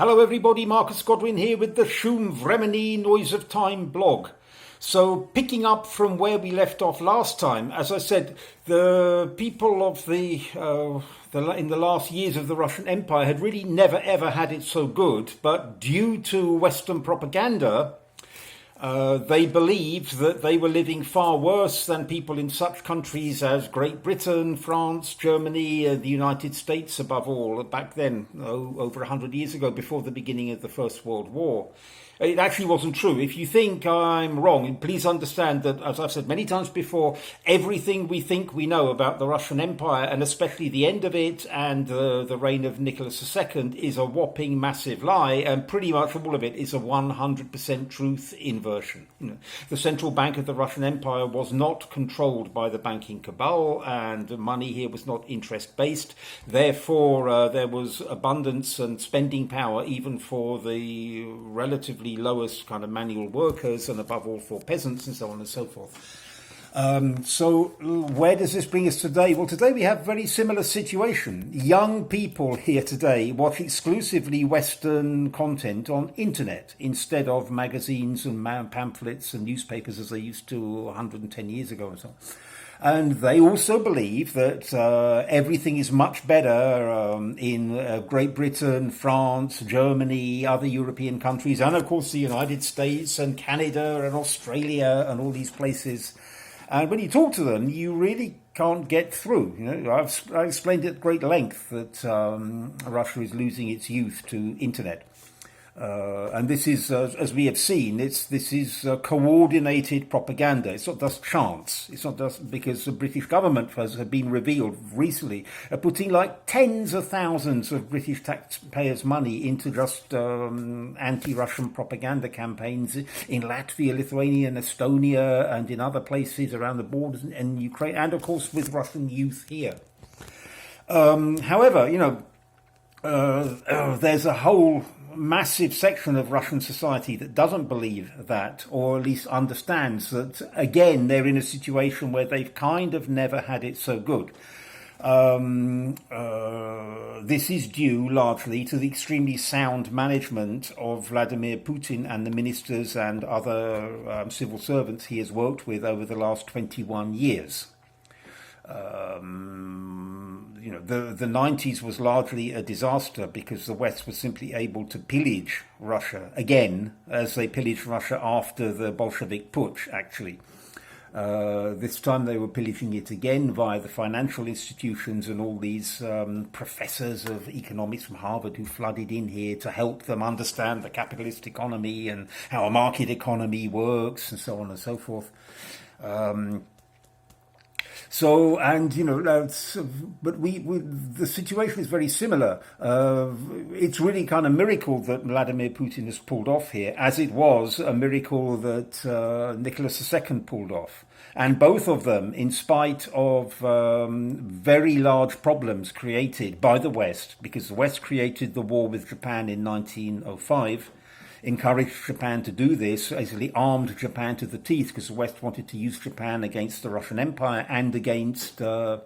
Hello everybody, Marcus Godwyn here with the SHOOM VREMENY Noise of Time blog. So picking up from where we left off last time, as I said, the people of in the last years of the Russian Empire had really never ever had it so good, but due to Western propaganda, they believed that they were living far worse than people in such countries as Great Britain, France, Germany, the United States above all, back then, over 100 years ago, before the beginning of the First World War. It actually wasn't true. If you think I'm wrong, please understand that, as I've said many times before, everything we think we know about the Russian Empire, and especially the end of it and the reign of Nicholas II, is a whopping massive lie, and pretty much all of it is a 100% truth inversion. The central bank of the Russian Empire was not controlled by the banking cabal, and money here was not interest-based. Therefore, there was abundance and spending power even for the relatively lowest kind of manual workers, and above all for peasants and so on and so forth. So where does this bring us today? Well, today we have a very similar situation. Young people here today watch exclusively Western content on internet instead of magazines and pamphlets and newspapers as they used to 110 years ago or so. And they also believe that everything is much better in Great Britain, France, Germany, other European countries, and of course the United States and Canada and Australia and all these places. And when you talk to them, you really can't get through. I explained at great length that Russia is losing its youth to internet. And this is, as we have seen, this is coordinated propaganda. It's not just chance. It's not just because the British government has been revealed recently putting like tens of thousands of British taxpayers' money into just anti-Russian propaganda campaigns in Latvia, Lithuania, and Estonia, and in other places around the borders in Ukraine, and of course with Russian youth here. However, there's a whole massive section of Russian society that doesn't believe that, or at least understands that, again, they're in a situation where they've kind of never had it so good. This is due largely to the extremely sound management of Vladimir Putin and the ministers and other civil servants he has worked with over the last 21 years. The 90s was largely a disaster because the West was simply able to pillage Russia again, as they pillaged Russia after the Bolshevik putsch, actually. This time they were pillaging it again via the financial institutions and all these professors of economics from Harvard who flooded in here to help them understand the capitalist economy and how a market economy works and so on and so forth. The situation is very similar. It's really kind of a miracle that Vladimir Putin has pulled off here, as it was a miracle that Nicholas II pulled off. And both of them, in spite of very large problems created by the West, because the West created the war with Japan in 1905, encouraged Japan to do this, basically armed Japan to the teeth, because the West wanted to use Japan against the Russian Empire and against the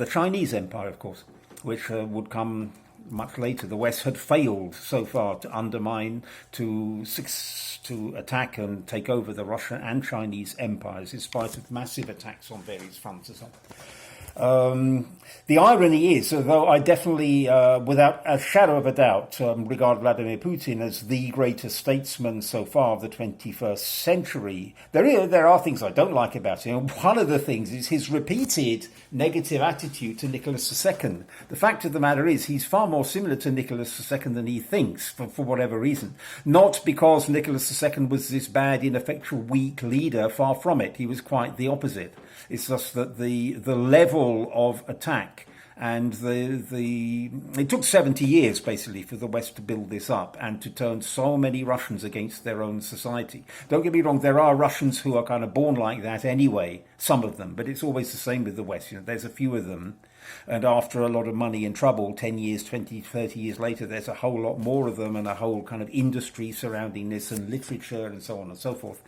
Chinese Empire, of course, which would come much later. The West had failed so far to undermine, to attack and take over the Russian and Chinese empires, in spite of massive attacks on various fronts and so on. The irony is, although I definitely, without a shadow of a doubt, regard Vladimir Putin as the greatest statesman so far of the 21st century, there are things I don't like about him. One of the things is his repeated negative attitude to Nicholas II. The fact of the matter is he's far more similar to Nicholas II than he thinks, for whatever reason. Not because Nicholas II was this bad, ineffectual, weak leader, far from it. He was quite the opposite. It's just that the level of attack and it took 70 years basically for the West to build this up and to turn so many Russians against their own society. Don't get me wrong, there are Russians who are kind of born like that anyway, some of them, but it's always the same with the West. There's a few of them, and after a lot of money and trouble, 10 years, 20, 30 years later, there's a whole lot more of them and a whole kind of industry surrounding this and literature and so on and so forth.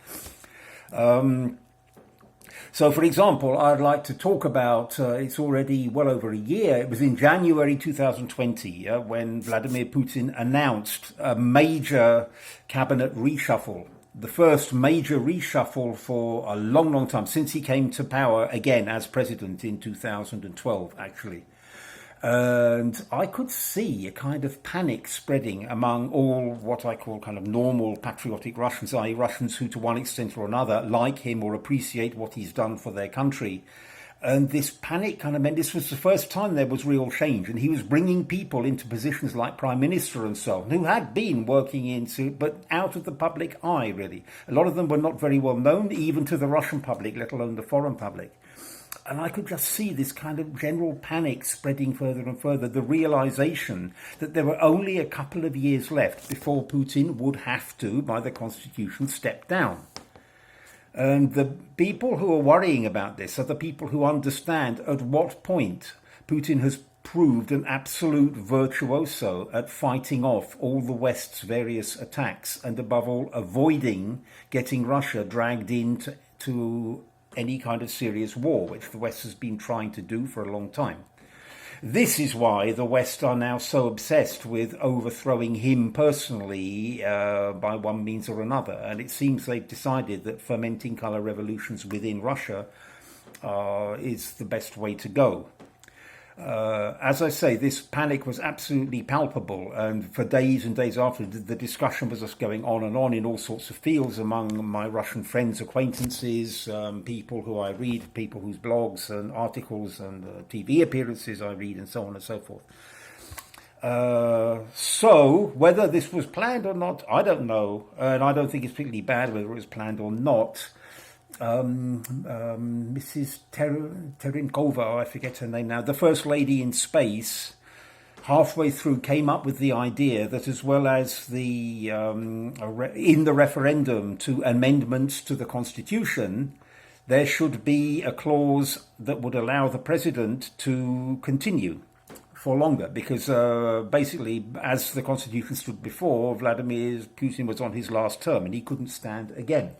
So, for example, I'd like to talk about, it's already well over a year, it was in January 2020 when Vladimir Putin announced a major cabinet reshuffle. The first major reshuffle for a long, long time, since he came to power again as president in 2012, actually. And I could see a kind of panic spreading among all what I call kind of normal patriotic Russians, i.e. Russians who to one extent or another like him or appreciate what he's done for their country. And this panic kind of meant this was the first time there was real change. And he was bringing people into positions like Prime Minister and so on, who had been working into, but out of the public eye, really. A lot of them were not very well known, even to the Russian public, let alone the foreign public. And I could just see this kind of general panic spreading further and further, the realization that there were only a couple of years left before Putin would have to, by the constitution, step down. And the people who are worrying about this are the people who understand at what point Putin has proved an absolute virtuoso at fighting off all the West's various attacks and, above all, avoiding getting Russia dragged into any kind of serious war, which the West has been trying to do for a long time. This is why the West are now so obsessed with overthrowing him personally by one means or another. And it seems they've decided that fermenting colour revolutions within Russia is the best way to go. As I say, this panic was absolutely palpable, and for days and days after, the discussion was just going on and on in all sorts of fields among my Russian friends, acquaintances, people who I read, people whose blogs and articles and TV appearances I read, and so on and so forth. So, whether this was planned or not, I don't know, and I don't think it's particularly bad whether it was planned or not. Mrs. Terenkova, I forget her name now, the First Lady in Space, halfway through came up with the idea that as well as the in the referendum to amendments to the Constitution, there should be a clause that would allow the President to continue for longer, because basically, as the Constitution stood before, Vladimir Putin was on his last term and he couldn't stand again.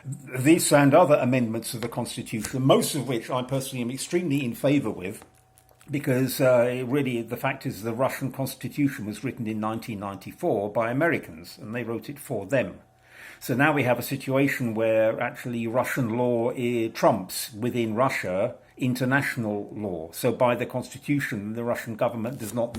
This and other amendments to the Constitution, most of which I personally am extremely in favour with, because really the fact is the Russian Constitution was written in 1994 by Americans, and they wrote it for them. So now we have a situation where actually Russian law trumps within Russia international law. So by the Constitution, the Russian government does not